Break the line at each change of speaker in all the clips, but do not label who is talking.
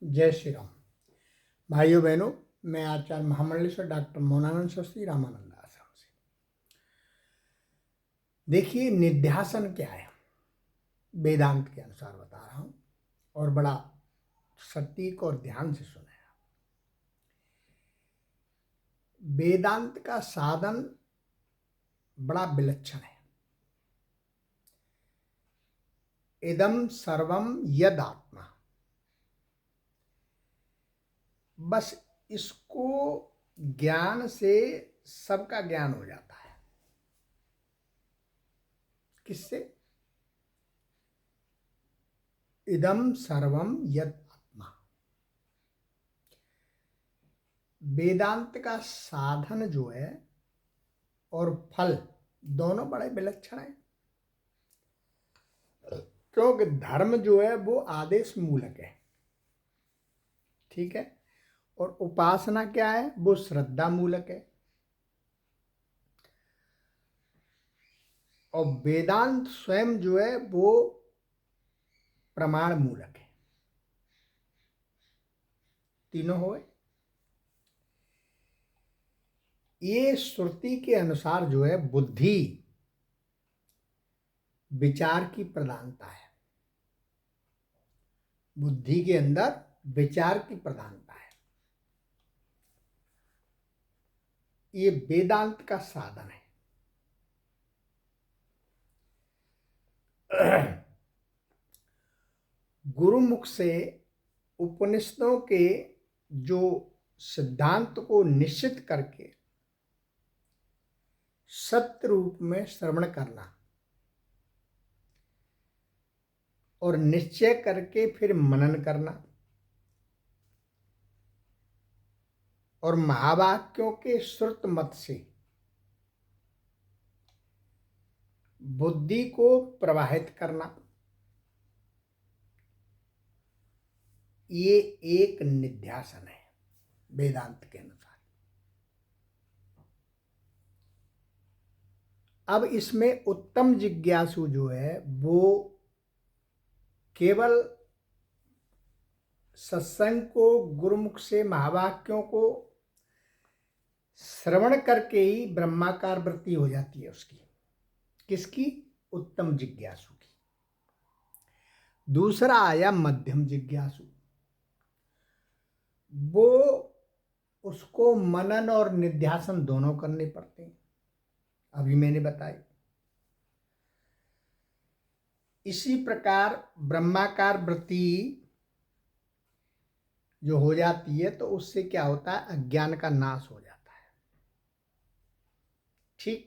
जय श्री राम। भाइयों बहनों, मैं आचार्य महामंडलेश्वर डॉक्टर मौनानंद शास्त्री रामानंद आश्रम से। देखिए, निध्यासन क्या है, वेदांत के अनुसार बता रहा हूं और बड़ा सटीक और ध्यान से सुने। वेदांत का साधन बड़ा विलक्षण है। इदम सर्वम यद आत्मा, बस इसको ज्ञान से सबका ज्ञान हो जाता है। किससे? इदम सर्वम यद आत्मा। वेदांत का साधन जो है और फल दोनों बड़े विलक्षण है, क्योंकि धर्म जो है वो आदेश मूलक है, ठीक है, और उपासना क्या है, वो श्रद्धा मूलक है। और वेदांत स्वयं जो है वो प्रमाण मूलक है। तीनों हो गए। ये श्रुति के अनुसार जो है बुद्धि विचार की प्रधानता है। बुद्धि के अंदर विचार की प्रधानता है। ये वेदांत का साधन है। गुरुमुख से उपनिषदों के जो सिद्धांत को निश्चित करके सत्य रूप में श्रवण करना और निश्चय करके फिर मनन करना और महावाक्यों के श्रुत मत से बुद्धि को प्रवाहित करना, ये एक निध्यासन है वेदांत के अनुसार। अब इसमें उत्तम जिज्ञासु जो है वो केवल सत्संग को, गुरुमुख से महावाक्यों को श्रवण करके ही ब्रह्माकार वृत्ति हो जाती है उसकी। किसकी? उत्तम जिज्ञासु की। दूसरा आया मध्यम जिज्ञासु। वो उसको मनन और निध्यासन दोनों करने पड़ते हैं, अभी मैंने बताया। इसी प्रकार ब्रह्माकार वृत्ति जो हो जाती है तो उससे क्या होता है, अज्ञान का नाश हो जाता है। ठीक।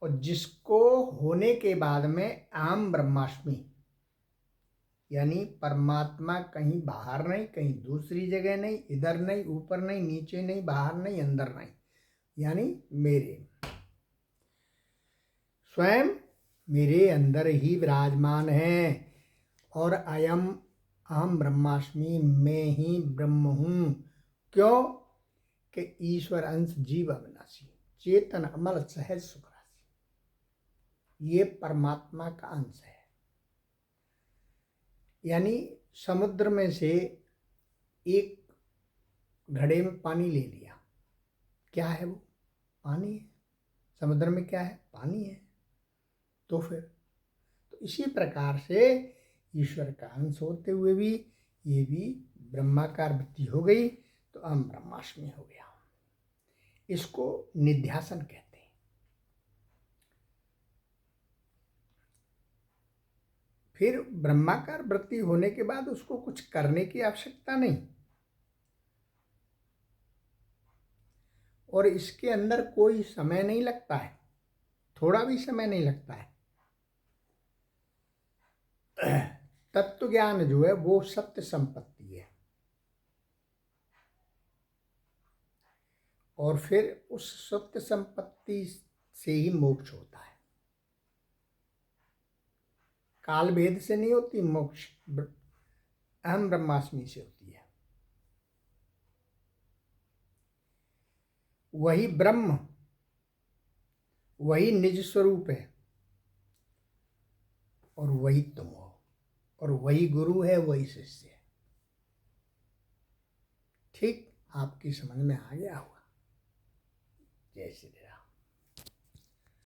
और जिसको होने के बाद में अहम ब्रह्मास्मि, यानी परमात्मा कहीं बाहर नहीं, कहीं दूसरी जगह नहीं, इधर नहीं, ऊपर नहीं, नीचे नहीं, बाहर नहीं, अंदर नहीं, यानी मेरे स्वयं मेरे अंदर ही विराजमान है। और अयम अहम ब्रह्मास्मि, मैं ही ब्रह्म हूं। क्यों? कि ईश्वर अंश जीव अविनाशी, चेतन अमल सहज सुख राशि, ये परमात्मा का अंश है। यानी समुद्र में से एक घड़े में पानी ले लिया, क्या है वो? पानी है। समुद्र में क्या है? पानी है। तो फिर तो इसी प्रकार से ईश्वर का अंश होते हुए भी ये भी ब्रह्माकार वृत्ति हो गई तो अहम ब्रह्मास्मि हो गया। इसको निध्यासन कहते हैं। फिर ब्रह्माकार वृत्ति होने के बाद उसको कुछ करने की आवश्यकता नहीं, और इसके अंदर कोई समय नहीं लगता है, थोड़ा भी समय नहीं लगता है। तत्व ज्ञान जो है वो सत्य संपत्ति है, और फिर उस सत्य संपत्ति से ही मोक्ष होता है। काल भेद से नहीं होती मोक्ष, अहम ब्रह्मास्मि से होती है। वही ब्रह्म, वही निज स्वरूप है और वही तुम हो। और वही गुरु है, वही शिष्य है। ठीक आपकी समझ में आ गया होगा। जय श्री राम।